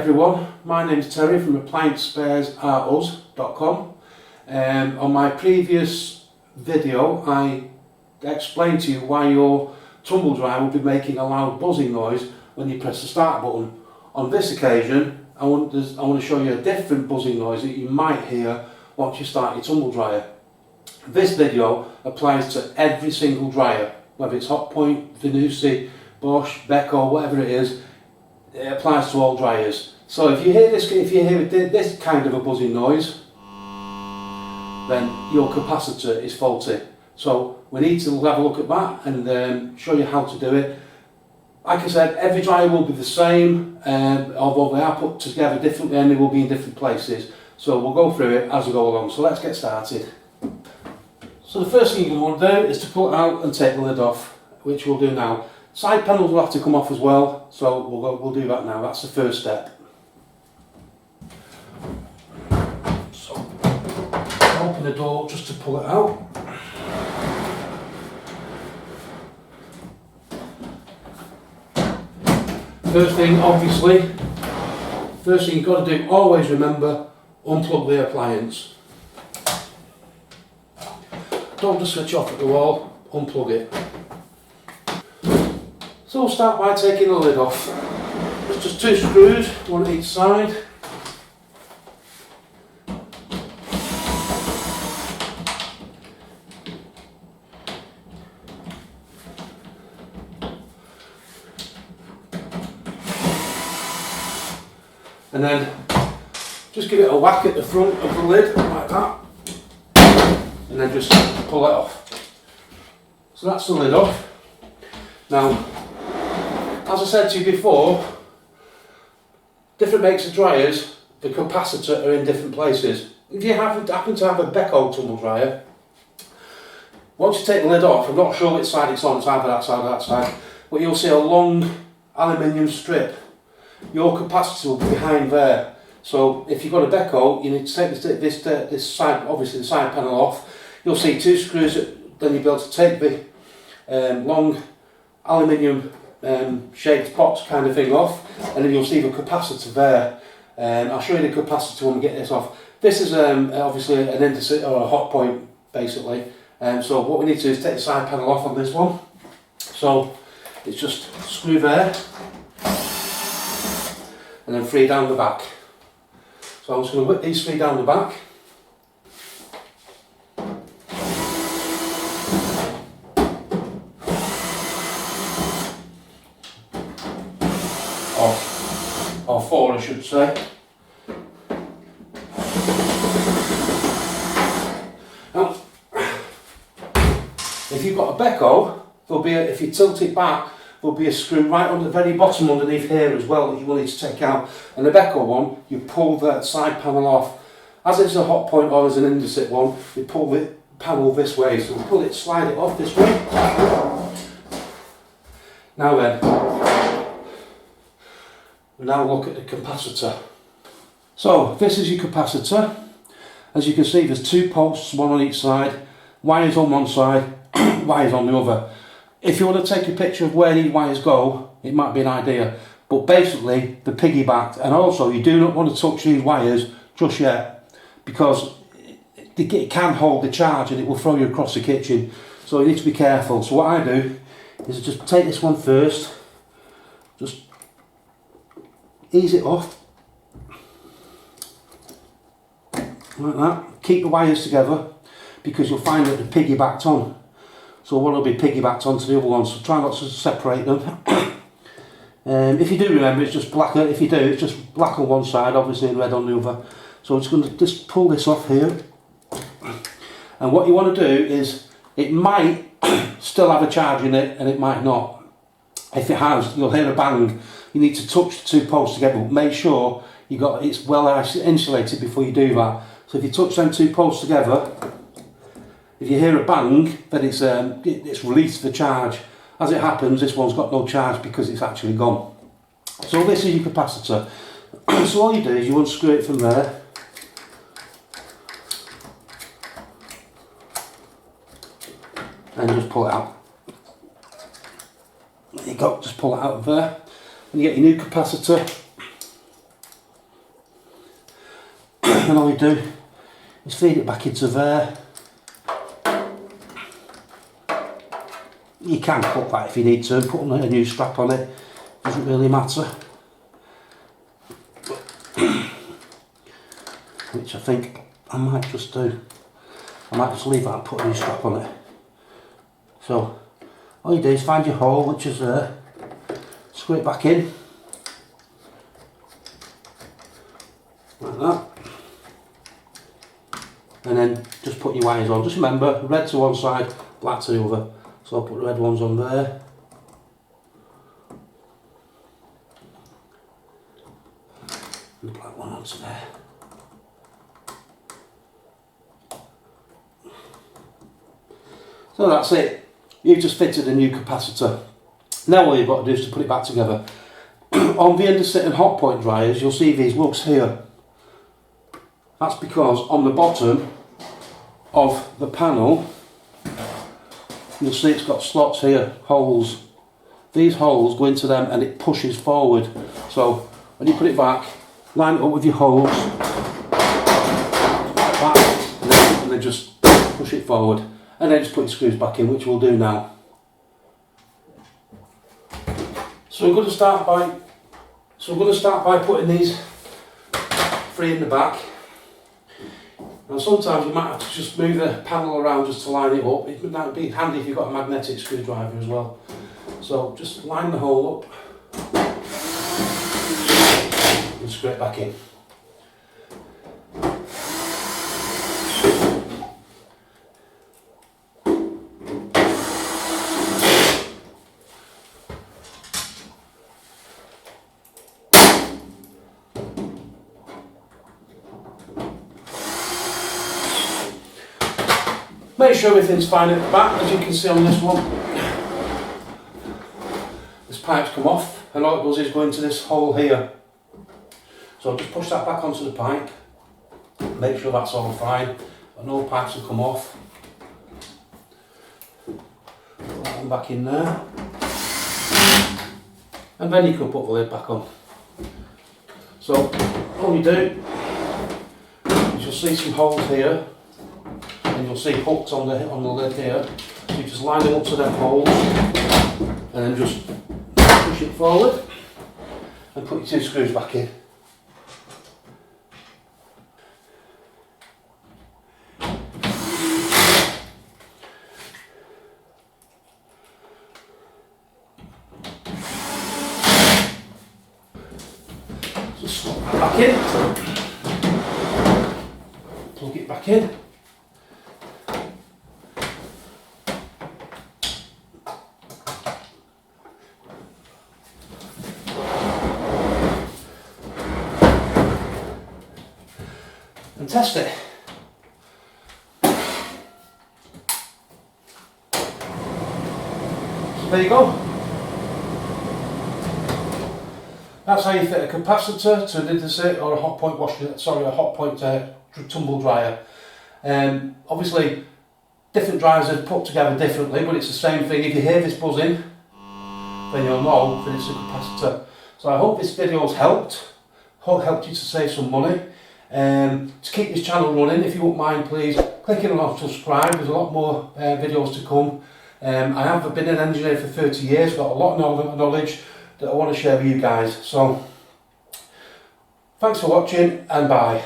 everyone, my name is Terry from ApplianceSparesAreUs.com. On my previous video I explained to you why your tumble dryer will be making a loud buzzing noise when you press the start button. On this occasion I want to show you a different buzzing noise that you might hear once you start your tumble dryer. This video applies to every single dryer, whether it's Hotpoint, Venusi, Bosch, Beko, whatever it is. It applies to all dryers. So if you hear this kind of a buzzing noise, then your capacitor is faulty. So we need to have a look at that and show you how to do it. Like I said, every dryer will be the same, although they are put together differently and they will be in different places. So we'll go through it as we go along. So let's get started. So the first thing you're going to want to do is to pull it out and take the lid off, which we'll do now. Side panels will have to come off as well, so we'll do that now. That's the first step. So open the door just to pull it out. First thing you've got to do, always remember, unplug the appliance. Don't just switch off at the wall, unplug it. So we'll start by taking the lid off. It's just 2 screws, one at each side. And then just give it a whack at the front of the lid like that, and then just pull it off. So that's the lid off. Now, as I said to you before, different makes of dryers, the capacitor are in different places. If you happen to have a Beko tumble dryer, once you take the lid off, I'm not sure which side it's on, it's either that side or that side, but you'll see a long aluminium strip. Your capacitor will be behind there. So if you've got a Beko, you need to take this side, obviously the side panel off. You'll see 2 screws, then you'll be able to take the long aluminium shaped box kind of thing off, and then you'll see the capacitor there. I'll show you the capacitor when we get this off. This is obviously an indicate or a Hotpoint basically. So what we need to do is take the side panel off on this one. So it's just screw there, and then 3 down the back. So I'm just going to whip these 3 down the back. Or 4 I should say. Now, if you've got a Beko, if you tilt it back, there'll be a screw right on the very bottom underneath here as well that you will need to take out. And the Beko one, you pull the side panel off. As it's a Hotpoint or as an Indesit one, you pull the panel this way. So we'll slide it off this way. Now then, we'll now look at the capacitor. So this is your capacitor. As you can see, there's 2 posts, one on each side, wires on one side, wires on the other. If you want to take a picture of where these wires go, it might be an idea. But basically, they're piggybacked, and also you do not want to touch these wires just yet, because it can hold the charge and it will throw you across the kitchen. So you need to be careful. So what I do is just take this one first, just ease it off, like that. Keep the wires together, because you'll find that they're piggybacked on. So one will be piggybacked onto the other one, so try not to separate them. If you do remember, it's just black. If you do, it's just black on one side, obviously, and red on the other. So I'm just going to just pull this off here. And what you want to do is, it might still have a charge in it, and it might not. If it has, you'll hear a bang. You need to touch the 2 posts together, but make sure it's well insulated before you do that. So if you touch them 2 posts together, if you hear a bang, then it's released the charge. As it happens, this one's got no charge because it's actually gone. So this is your capacitor. So all you do is you unscrew it from there. And just pull it out. There you go, just pull it out of there. And you get your new capacitor. and all you do is feed it back into there. You can cut that if you need to, put a new strap on it, doesn't really matter. Which I think I might just do. I might just leave that and put a new strap on it. So all you do is find your hole, which is there, screw it back in, like that, and then just put your wires on. Just remember, red to one side, black to the other. So I'll put the red ones on there. And the black one onto there. So that's it. You've just fitted a new capacitor. Now all you've got to do is to put it back together. On the Indesit and Hotpoint dryers, you'll see these lugs here. That's because on the bottom of the panel, you'll see it's got slots here, holes. These holes go into them and it pushes forward. So when you put it back, line it up with your holes, like that, and then just push it forward. And then just put your screws back in, which we'll do now. So we're going to start by putting these three in the back. Now sometimes you might have to just move the panel around just to line it up. It might be handy if you've got a magnetic screwdriver as well. So just line the hole up and screw it back in. Make sure everything's fine at the back, as you can see on this one. This pipe's come off, and all it does is go into this hole here. So I'll just push that back onto the pipe, make sure that's all fine, and all pipes will come off. Put that one back in there. And then you can put the lid back on. So all you do is you'll see some holes here. And you'll see hooks on the lid here. So you just line them up to them holes and then just push it forward and put your two screws back in. Just slot that back in. Plug it back in. And test it. So there you go. That's how you fit a capacitor to an Indesit or a Hotpoint tumble dryer. Obviously, different dryers are put together differently, but it's the same thing. If you hear this buzzing, then you'll know that it's a capacitor. So I hope this video's helped you to save some money. To keep this channel running, if you wouldn't mind, please clicking on subscribe. There's a lot more videos to come. I have been an engineer for 30 years, got a lot of knowledge that I want to share with you guys. So thanks for watching and bye.